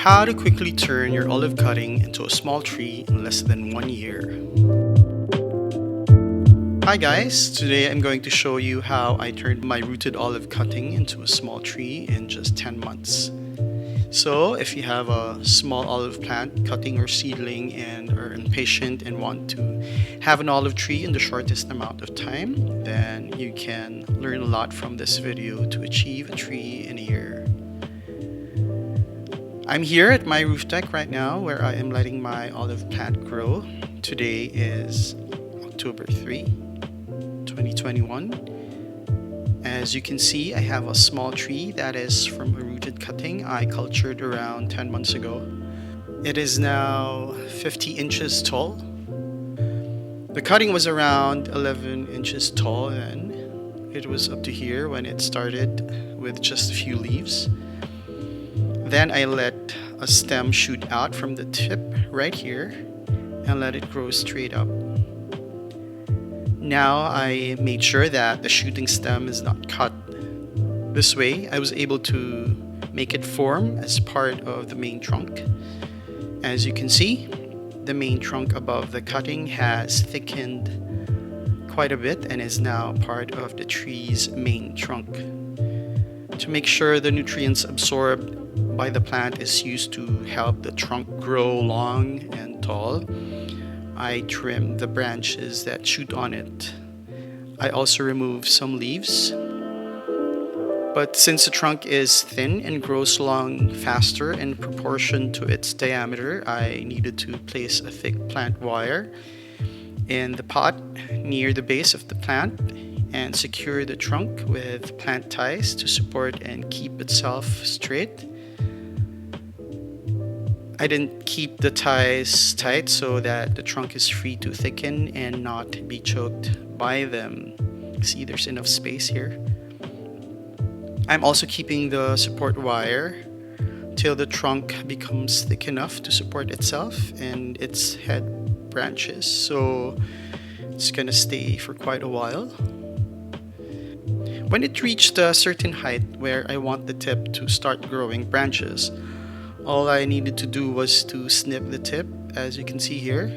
How to quickly turn your olive cutting into a small tree in less than 1 year. Hi guys, today I'm going to show you how I turned my rooted olive cutting into a small tree in just 10 months. So if you have a small olive plant, cutting or seedling, and are impatient and want to have an olive tree in the shortest amount of time, then you can learn a lot from this video to achieve a tree in a year. I'm here at my roof deck right now where I am letting my olive plant grow. Today is October 3, 2021. As you can see, I have a small tree that is from a rooted cutting I cultured around 10 months ago. It is now 50 inches tall. The cutting was around 11 inches tall and it was up to here when it started with just a few leaves. Then I let a stem shoot out from the tip right here and let it grow straight up. Now I made sure that the shooting stem is not cut. This way I was able to make it form as part of the main trunk. As you can see, the main trunk above the cutting has thickened quite a bit and is now part of the tree's main trunk. To make sure the nutrients absorbed by the plant is used to help the trunk grow long and tall, I trim the branches that shoot on it. I also remove some leaves. But since the trunk is thin and grows long faster in proportion to its diameter, I needed to place a thick plant wire in the pot near the base of the plant and secure the trunk with plant ties to support and keep itself straight. I didn't keep the ties tight so that the trunk is free to thicken and not be choked by them. See, there's enough space here. I'm also keeping the support wire till the trunk becomes thick enough to support itself and its head branches, so it's gonna stay for quite a while. When it reached a certain height where I want the tip to start growing branches, all I needed to do was to snip the tip. As you can see here,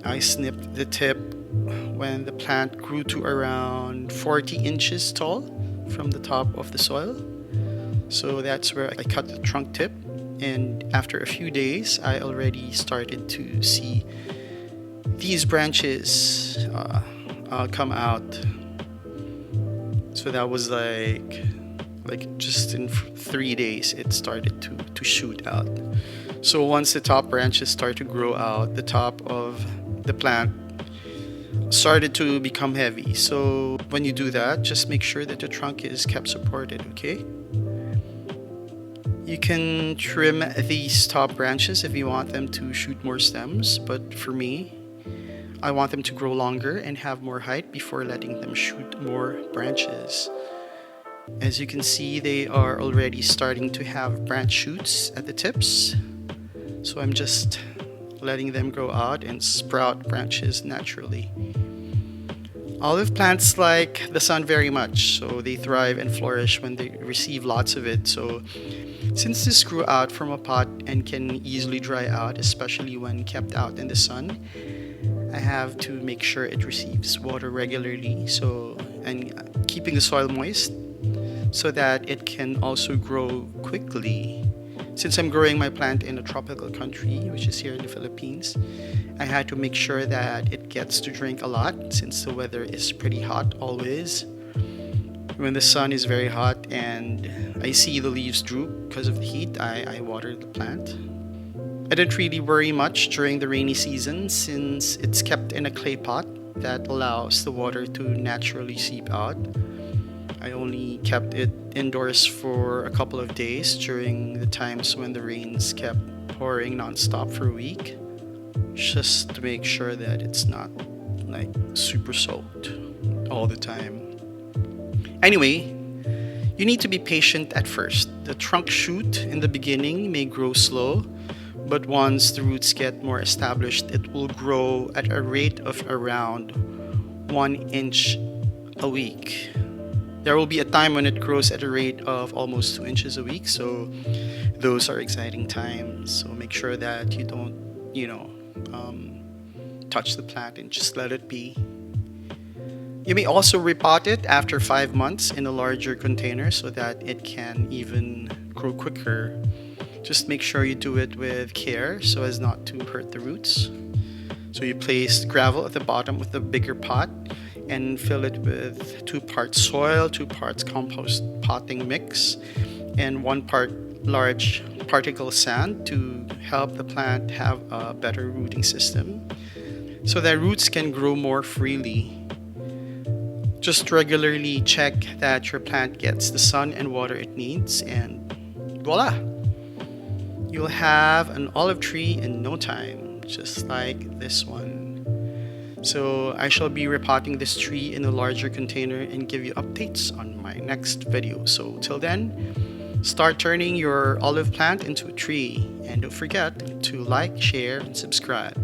I snipped the tip when the plant grew to around 40 inches tall from the top of the soil. So that's where I cut the trunk tip, and after a few days I already started to see these branches come out. So that was like just in 3 days it started to shoot out. So once the top branches start to grow out, the top of the plant started to become heavy. So when you do that, just make sure that the trunk is kept supported, okay? You can trim these top branches if you want them to shoot more stems, but for me, I want them to grow longer and have more height before letting them shoot more branches. As you can see, they are already starting to have branch shoots at the tips. So I'm just letting them grow out and sprout branches naturally. Olive plants like the sun very much, so they thrive and flourish when they receive lots of it. So since this grew out from a pot and can easily dry out, especially when kept out in the sun, I have to make sure it receives water regularly, and keeping the soil moist so that it can also grow quickly. Since I'm growing my plant in a tropical country, which is here in the Philippines, I had to make sure that it gets to drink a lot since the weather is pretty hot always. When the sun is very hot and I see the leaves droop because of the heat, I water the plant. I didn't really worry much during the rainy season since it's kept in a clay pot that allows the water to naturally seep out. I only kept it indoors for a couple of days during the times when the rains kept pouring nonstop for a week, just to make sure that it's not like super soaked all the time. Anyway, you need to be patient at first. The trunk shoot in the beginning may grow slow, but once the roots get more established, it will grow at a rate of around 1 inch a week. There will be a time when it grows at a rate of almost 2 inches a week, so those are exciting times. So make sure that you don't, touch the plant and just let it be. You may also repot it after 5 months in a larger container so that it can even grow quicker. Just make sure you do it with care so as not to hurt the roots. So you place gravel at the bottom with the bigger pot and fill it with 2 parts soil, 2 parts compost potting mix, and 1 part large particle sand to help the plant have a better rooting system so that roots can grow more freely. Just regularly check that your plant gets the sun and water it needs, and voila! You'll have an olive tree in no time, just like this one. So I shall be repotting this tree in a larger container and give you updates on my next video. So till then, start turning your olive plant into a tree, and don't forget to like, share, and subscribe.